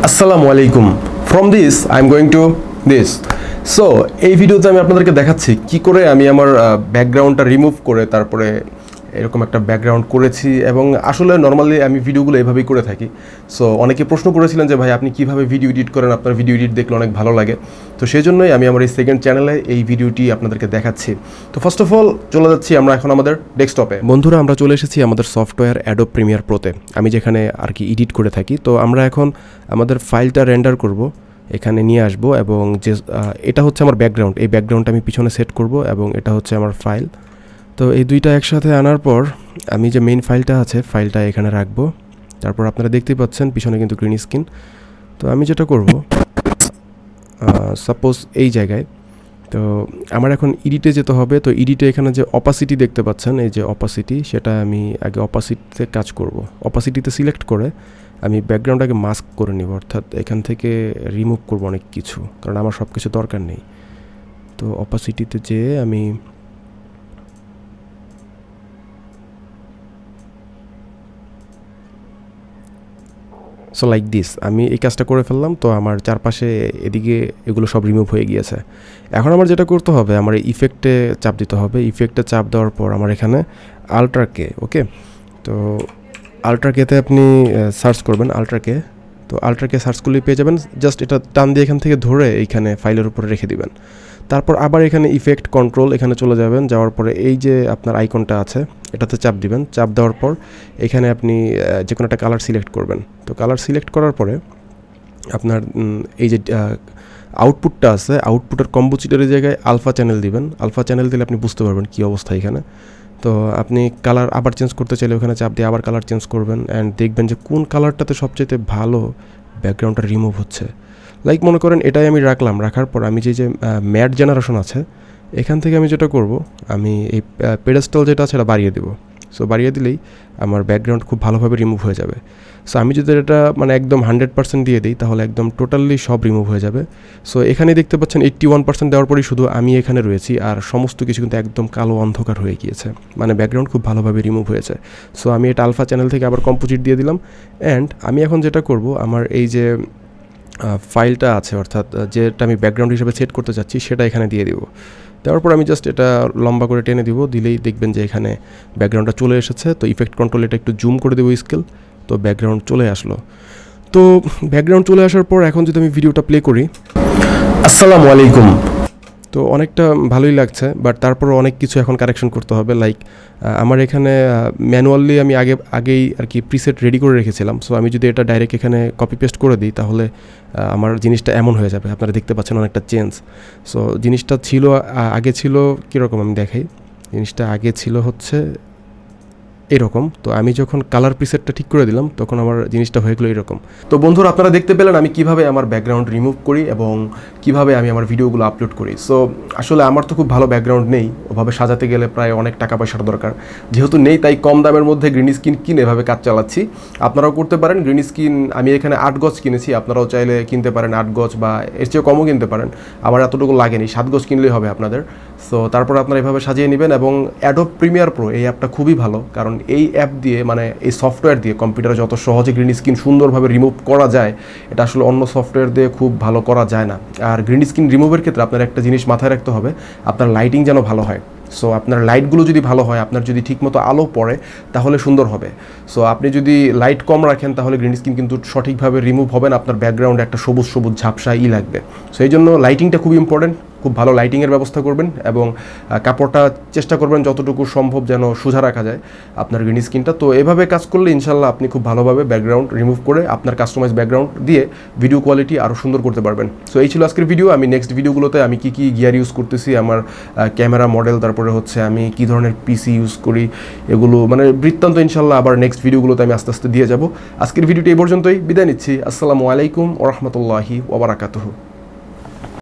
আসসালামু আলাইকুম। From this I am going to this. So এই ভিডিওতে আমি আপনাদেরকে দেখাচ্ছি কি করে আমি আমার ব্যাকগ্রাউন্ডটা রিমুভ করে তারপরে এরকম একটা ব্যাকগ্রাউন্ড করেছি, এবং আসলে নর্মালি আমি ভিডিওগুলো এভাবেই করে থাকি। সো অনেকে প্রশ্ন করেছিলেন যে ভাই আপনি কীভাবে ভিডিও এডিট করেন, আপনার ভিডিও এডিট দেখলে অনেক ভালো লাগে। তো সেই জন্যই আমি আমার এই সেকেন্ড চ্যানেলে এই ভিডিওটি আপনাদেরকে দেখাচ্ছি। তো ফার্স্ট অফ অল চলে যাচ্ছি আমরা এখন আমাদের ডেস্কটপে। বন্ধুরা, আমরা চলে এসেছি আমাদের সফটওয়্যার অ্যাডোব প্রিমিয়ার প্রোতে, আমি যেখানে আর কি এডিট করে থাকি। তো আমরা এখন আমাদের ফাইলটা রেন্ডার করব, এখানে নিয়ে আসব, এবং যে এটা হচ্ছে আমার ব্যাকগ্রাউন্ড, এই ব্যাকগ্রাউন্ডটা আমি পিছনে সেট করব, এবং এটা হচ্ছে আমার ফাইল। তো এই দুইটা একসাথে আনার পর আমি যে মেইন ফাইলটা আছে ফাইলটা এখানে রাখবো। তারপর আপনারা দেখতেই পাচ্ছেন পিছনে কিন্তু গ্রিন স্ক্রিন। তো আমি যেটা করব, সাপোজ এই জায়গায়, তো আমার এখন এডিটে যেতে হবে। তো এডিটে এখানে যে অপাসিটি দেখতে পাচ্ছেন, এই যে অপাসিটি, সেটা আমি আগে অপাসিটিতে কাজ করব। অপাসিটিতে সিলেক্ট করে আমি ব্যাকগ্রাউন্ডটাকে মাস্ক করে নিব, অর্থাৎ এখান থেকে রিমুভ করব অনেক কিছু, কারণ আমার সব কিছু দরকার নেই। তো অপাসিটিতে যেয়ে আমি সো লাইক দিস আমি এই কাজটা করে ফেললাম। তো আমার চারপাশে এদিকে এগুলো সব রিমুভ হয়ে গিয়েছে। এখন আমার যেটা করতে হবে, আমার এই ইফেক্টে চাপ দিতে হবে। ইফেক্টে চাপ দেওয়ার পর আমার এখানে আল্ট্রা কে, ওকে। তো আল্ট্রা কেতে আপনি সার্চ করবেন আল্ট্রা কে। তো আল্ট্রা কে সার্চ করলেই পেয়ে যাবেন। জাস্ট এটা টান দিয়ে এখান থেকে ধরে এইখানে ফাইলের উপরে রেখে দিবেন। তারপর আবার এখানে ইফেক্ট কন্ট্রোল, এখানে চলে যাবেন। যাওয়ার পরে এই যে আপনার আইকনটা আছে এটাতে চাপ দিবেন। চাপ দেওয়ার পর এখানে আপনি যে কোনো একটা কালার সিলেক্ট করবেন। তো কালার সিলেক্ট করার পরে আপনার এই যে আউটপুটটা আছে, আউটপুটের কম্পোজিটরের জায়গায় আলফা চ্যানেল দিবেন। আলফা চ্যানেল দিলে আপনি বুঝতে পারবেন কী অবস্থা এখানে। তো আপনি কালার আবার চেঞ্জ করতে চাইলে ওখানে চাপ দিয়ে আবার কালার চেঞ্জ করবেন, অ্যান্ড দেখবেন যে কোন কালারটাতে সবচেয়ে ভালো ব্যাকগ্রাউন্ডটা রিমুভ হচ্ছে। লাইক মনে করেন এটাই আমি রাখলাম। রাখার পর আমি যে ম্যাট জেনারেশন আছে এখান থেকে আমি যেটা করব, আমি এই পেডেস্টাল যেটা আছে এটা বাড়িয়ে দেবো। সো বাড়িয়ে দিলেই আমার ব্যাকগ্রাউন্ড খুব ভালোভাবে রিমুভ হয়ে যাবে। সো আমি যদি এটা মানে একদম 100% দিয়ে দিই তাহলে একদম টোটালি সব রিমুভ হয়ে যাবে। সো এখানে দেখতে পাচ্ছেন 81% দেওয়ার পরেই শুধু আমি এখানে রয়েছি, আর সমস্ত কিছু কিন্তু একদম কালো অন্ধকার হয়ে গিয়েছে, মানে ব্যাকগ্রাউন্ড খুব ভালোভাবে রিমুভ হয়েছে। সো আমি এটা আলফা চ্যানেল থেকে আবার কম্পোজিট দিয়ে দিলাম। অ্যান্ড আমি এখন যেটা করব, আমার এই যে ফাইলটা আছে, অর্থাৎ যেটা আমি ব্যাকগ্রাউন্ড হিসেবে সেট করতে চাচ্ছি সেটা এখানে দিয়ে দিব। দেওয়ার পর আমি জাস্ট এটা লম্বা করে টেনে দিব, দিলেই দেখবেন যে এখানে ব্যাকগ্রাউন্ডটা চলে এসেছে। তো ইফেক্ট কন্ট্রোল এটা একটু জুম করে দেবো স্কেল, তো ব্যাকগ্রাউন্ড চলে আসলো। তো ব্যাকগ্রাউন্ড চলে আসার পর এখন যদি আমি ভিডিওটা প্লে করি, আসসালামু আলাইকুম। তো অনেকটা ভালোই লাগছে, বাট তারপরও অনেক কিছু এখন কারেকশন করতে হবে। লাইক আমার এখানে ম্যানুয়ালি আমি আগেই আর কি প্রিসেট রেডি করে রেখেছিলাম। সো আমি যদি এটা ডাইরেক্ট এখানে কপি পেস্ট করে দিই তাহলে আমার জিনিসটা এমন হয়ে যাবে, আপনারা দেখতে পাচ্ছেন অনেকটা চেঞ্জ। সো জিনিসটা ছিল আগে ছিল কীরকম আমি দেখাই। জিনিসটা আগে ছিল হচ্ছে এরকম। তো আমি যখন কালার প্রিসেটটা ঠিক করে দিলাম তখন আমার জিনিসটা হয়ে গেলো এরকম। তো বন্ধুরা, আপনারা দেখতে পেলেন আমি কিভাবে আমার ব্যাকগ্রাউন্ড রিমুভ করি এবং কিভাবে আমি আমার ভিডিওগুলো আপলোড করি। সো আসলে আমার তো খুব ভালো ব্যাকগ্রাউন্ড নেই, ওভাবে সাজাতে গেলে প্রায় অনেক টাকা পয়সার দরকার। যেহেতু নেই তাই কম দামের মধ্যে গ্রিন স্ক্রিন কিনে এভাবে কাজ চালাচ্ছি। আপনারাও করতে পারেন। গ্রিন স্ক্রিন আমি এখানে 8 গজ কিনেছি, আপনারাও চাইলে কিনতে পারেন 8 গজ, বা এর চেয়ে কমও কিনতে পারেন। আমার এতটুকু লাগেনি, 7 গজ কিনলেই হবে আপনাদের। সো তারপর আপনারা এভাবে সাজিয়ে নেবেন। এবং অ্যাডোব প্রিমিয়ার প্রো এই অ্যাপটা খুবই ভালো, কারণ এই অ্যাপ দিয়ে মানে এই সফটওয়্যার দিয়ে কম্পিউটারে যত সহজে গ্রিন স্ক্রিন সুন্দরভাবে রিমুভ করা যায়, এটা আসলে অন্য সফটওয়্যার দিয়ে খুব ভালো করা যায় না। আর গ্রিন স্ক্রিন রিমুভের ক্ষেত্রে আপনার একটা জিনিস মাথায় রাখতে হবে, আপনার লাইটিং যেন ভালো হয়। সো আপনার লাইটগুলো যদি ভালো হয়, আপনার যদি ঠিকমতো আলো পড়ে তাহলে সুন্দর হবে। সো আপনি যদি লাইট কম রাখেন তাহলে গ্রিন স্ক্রিন কিন্তু সঠিকভাবে রিমুভ হবে না, আপনার ব্যাকগ্রাউন্ডে একটা সবুজ সবুজ ঝাপসা লাগবে। সো এই জন্য লাইটিংটা খুব ইম্পর্টেন্ট, খুব ভালো লাইটিংয়ের ব্যবস্থা করবেন, এবং কাপড়টা চেষ্টা করবেন যতটুকু সম্ভব যেন সোজা রাখা যায় আপনার গ্রিন স্ক্রিনটা। তো এভাবে কাজ করলে ইনশাল্লাহ আপনি খুব ভালোভাবে ব্যাকগ্রাউন্ড রিমুভ করে আপনার কাস্টমাইজ ব্যাকগ্রাউন্ড দিয়ে ভিডিও কোয়ালিটি আরও সুন্দর করতে পারবেন। সো এই ছিল আজকের ভিডিও। আমি নেক্সট ভিডিওগুলোতে আমি কী কী গিয়ার ইউজ করতেছি, আমার ক্যামেরা মডেল, তারপরে হচ্ছে আমি কী ধরনের পিসি ইউজ করি, এগুলো মানে বৃত্তান্ত ইনশাল্লাহ আবার নেক্সট ভিডিওগুলোতে আমি আস্তে আস্তে দিয়ে যাব। আজকের ভিডিওটি এই পর্যন্তই, বিদায় নিচ্ছি। আসসালামু আলাইকুম ওয়া রাহমাতুল্লাহি ওয়া বারাকাতুহু।